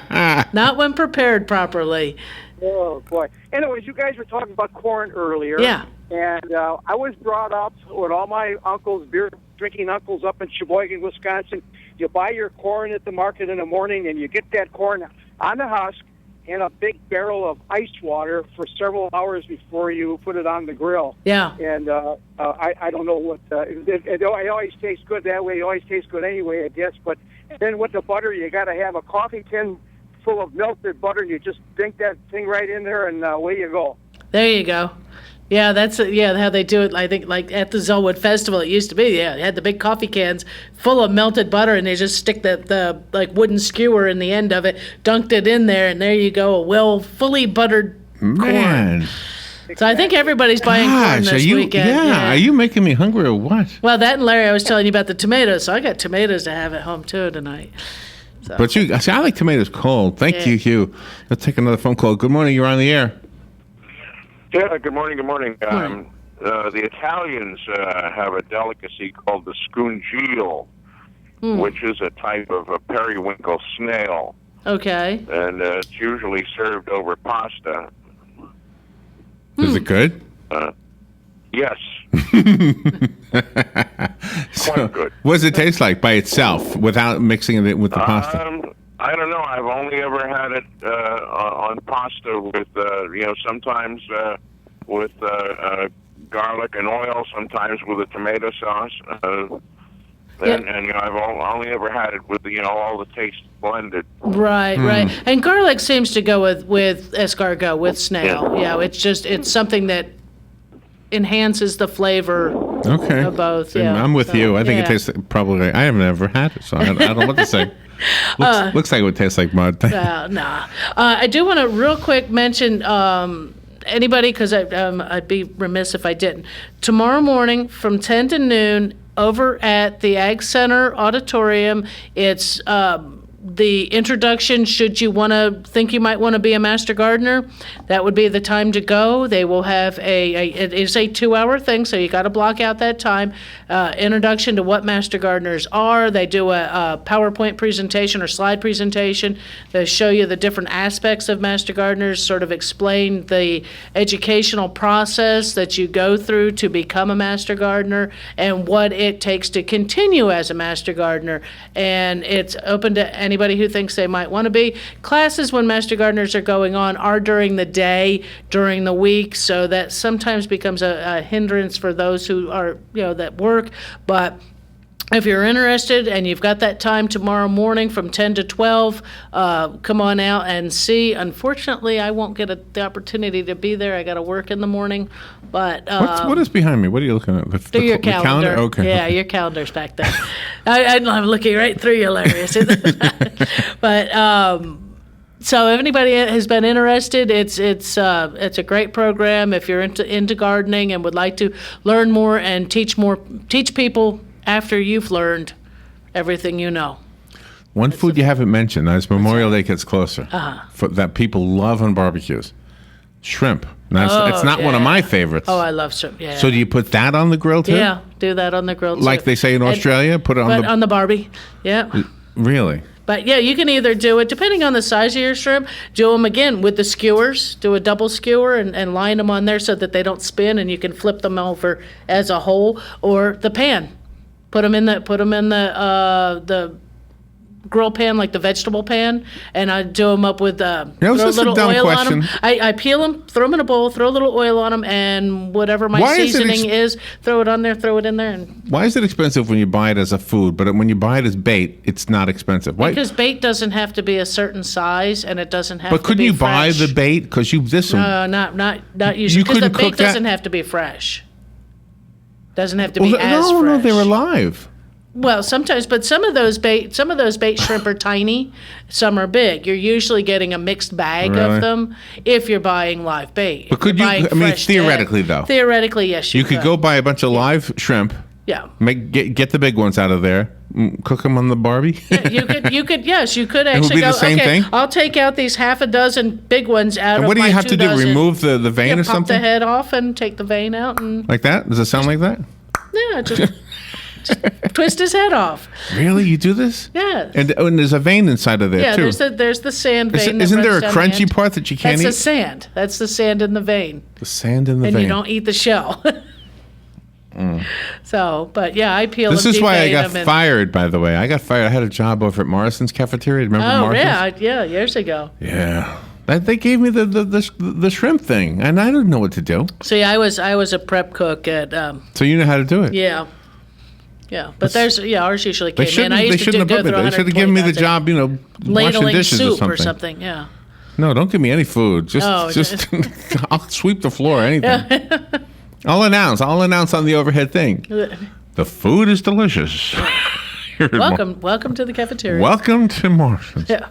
not when prepared properly. Oh, boy. Anyways, you guys were talking about corn earlier. Yeah. And I was brought up with all my uncles, beer-drinking uncles up in Sheboygan, Wisconsin. You buy your corn at the market in the morning, and you get that corn on the husk in a big barrel of ice water for several hours before you put it on the grill. Yeah. And I don't know what... it always tastes good that way. It always tastes good anyway, I guess. But then with the butter, you got to have a coffee tin full of melted butter, and you just dink that thing right in there, and away you go. There you go. Yeah, that's how they do it. I think like at the Zellwood Festival, it used to be. Yeah, they had the big coffee cans full of melted butter, and they just stick the like wooden skewer in the end of it, dunked it in there, and there you go, a fully buttered corn. So I think everybody's buying corn this weekend. Yeah, are you making me hungry or what? Well, that and Larry, I was telling you about the tomatoes, so I got tomatoes to have at home too tonight. So. But I like tomatoes cold. Thank you, Hugh. Let's take another phone call. Good morning. You're on the air. Yeah, good morning. The Italians have a delicacy called the scungile, which is a type of a periwinkle snail. Okay. And it's usually served over pasta. Is it good? Yes. Quite good. What does it taste like by itself without mixing it with the pasta? I don't know. I've only ever had it on pasta with, sometimes with garlic and oil, sometimes with a tomato sauce. And I've only ever had it with, all the tastes blended. Right. And garlic seems to go with escargot, with snail. Yeah, it's something that enhances the flavor of both. Yeah, I'm with you. I think it tastes probably. I haven't ever had it, so I don't know what to say. Looks like it would taste like mud. Nah. I do want to real quick mention anybody, because I'd be remiss if I didn't. Tomorrow morning from 10 to noon over at the Ag Center Auditorium, it's the introduction, should you think you might want to be a master gardener, that would be the time to go. They will have it is a 2-hour thing, so you got to block out that time. Introduction to what master gardeners are. They do a PowerPoint presentation or slide presentation. They show you the different aspects of master gardeners, sort of explain the educational process that you go through to become a master gardener and what it takes to continue as a master gardener. And it's open to anybody who thinks they might want to be. Classes when master gardeners are going on are during the day, during the week, so that sometimes becomes a hindrance for those who are, that work. But if you're interested and you've got that time tomorrow morning from 10 to 12, come on out and see. Unfortunately, I won't get the opportunity to be there. I got to work in the morning. But what is behind me? What are you looking at? Through your calendar. Okay. Yeah, your calendar's back there. I'm looking right through you, Larry. But So if anybody has been interested, it's a great program. If you're into gardening and would like to learn more and teach people after you've learned everything you know. One food you haven't mentioned as Memorial Day gets closer, that people love on barbecues, shrimp. Now, it's not one of my favorites. Oh, I love shrimp. Yeah. So do you put that on the grill too? Yeah, do that on the grill too. Like they say in Australia, put it on the barbie. Yeah. Really? But yeah, you can either do it, depending on the size of your shrimp, do them again with the skewers, do a double skewer and line them on there so that they don't spin and you can flip them over as a whole, or the pan. Put them in the grill pan, like the vegetable pan, and I do them up with throw a little oil on them. I peel them, throw them in a bowl, throw a little oil on them, and whatever my seasoning is, throw it on there, throw it in there. And why is it expensive when you buy it as a food, but when you buy it as bait, it's not expensive? Why? Because bait doesn't have to be a certain size, and it doesn't have to be fresh. But couldn't you buy the bait? Because No, not usually. Because the bait doesn't have to be fresh. Doesn't have to be as fresh. No, they're alive. Well, sometimes, but some of those bait shrimp are tiny, some are big. You're usually getting a mixed bag of them if you're buying live bait. But could you? I mean, theoretically, though. Theoretically, yes, you could go buy a bunch of live shrimp. Yeah. Get the big ones out of there. Cook them on the barbie. Yeah, you could. Yes, you could actually it would be go. The same thing? I'll take out these half a dozen big ones out of my 2 dozen. And what do you have to do? Remove the vein or something? Pop the head off and take the vein out and. Like that? Does it sound like that? Yeah, just twist his head off. Really? You do this? Yeah. And there's a vein inside of there, too. Yeah, there's the sand vein. Isn't there a crunchy part that you can't eat? That's the sand. That's the sand in the vein. The sand in the vein. And you don't eat the shell. So, but yeah, I peel them. This is why I got fired, by the way. I got fired. I had a job over at Morrison's cafeteria. Remember Morrison's? Yeah, years ago. Yeah. They gave me the shrimp thing, and I didn't know what to do. See, I was a prep cook at. So you know how to do it. Yeah. Yeah, but ours usually came in. They shouldn't have given me the job, washing dishes soup or something. Yeah. No, don't give me any food. Just I'll sweep the floor, anything. I'll announce on the overhead thing. The food is delicious. Welcome to the cafeteria. Welcome to Morrison's. Yeah.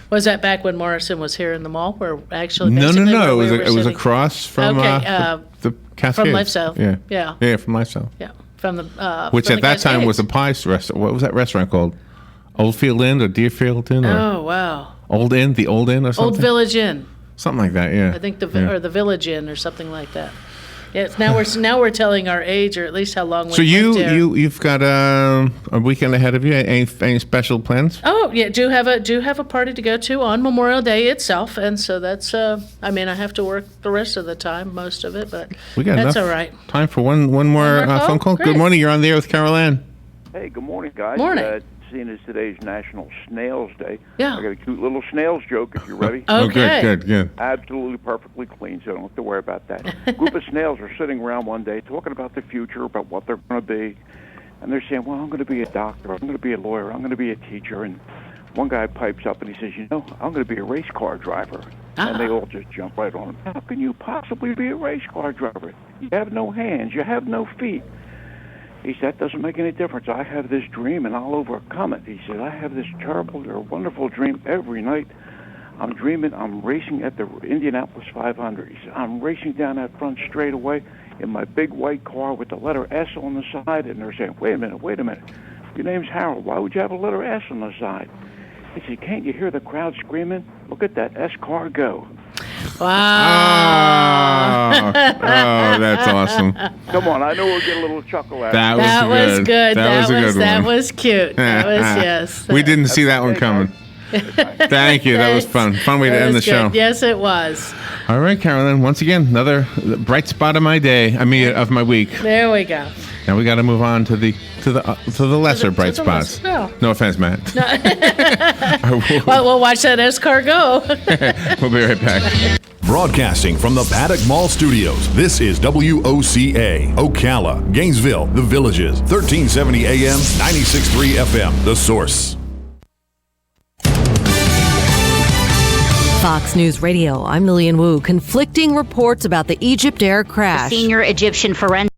Was that back when Morrison was here in the mall? Where actually No. It was across from the Cascades. From Life South. Yeah. Yeah. Yeah, from Life South. Yeah. From the which from at that time was a pie restaurant. What was that restaurant called? Oldfield Inn or Deerfield Inn? Oh wow. Old Inn, the Old Inn or something. Old Village Inn. Something like that, yeah. I think the Village Inn or something like that. Yes. Now we're telling our age, or at least how long. So you've got a weekend ahead of you. Any special plans? Oh yeah, do have a party to go to on Memorial Day itself, and so that's. I mean, I have to work the rest of the time, most of it, but that's all right. Time for one more phone call. Great. Good morning. You're on the air with Carol Ann. Hey, good morning, guys. Morning. Seeing as today's National Snails Day, yeah. I got a cute little snails joke if you're ready. Okay. Oh, good. Absolutely perfectly clean, so don't have to worry about that. A group of snails are sitting around one day talking about the future, about what they're going to be, and they're saying, well, I'm going to be a doctor, I'm going to be a lawyer, I'm going to be a teacher, and one guy pipes up and he says, I'm going to be a race car driver. And they all just jump right on him. How can you possibly be a race car driver? You have no hands, you have no feet. He said, that doesn't make any difference. I have this dream, and I'll overcome it. He said, I have this terrible or wonderful dream every night. I'm dreaming I'm racing at the Indianapolis 500. He said, I'm racing down that front straightaway in my big white car with the letter S on the side, and they're saying, wait a minute. Your name's Harold. Why would you have a letter S on the side? He said, can't you hear the crowd screaming? Look at that S car go. Wow. Oh, that's awesome. Come on, I know we'll get a little chuckle out of that. That was good. That was cute. That was, yes. We didn't see that one coming. Thank you. That was fun. Fun way to end the show. Yes, it was. All right, Carolyn. Once again, another bright spot of my day. of my week. There we go. Now we got to move on to the lesser bright spots. No offense, Matt. No. Well, we'll watch that S-car go. We'll be right back. Broadcasting from the Paddock Mall Studios, this is WOCA, Ocala, Gainesville, The Villages, 1370 AM, 96.3 FM, The Source. Fox News Radio, I'm Lillian Wu. Conflicting reports about the Egypt Air crash. Senior Egyptian forensic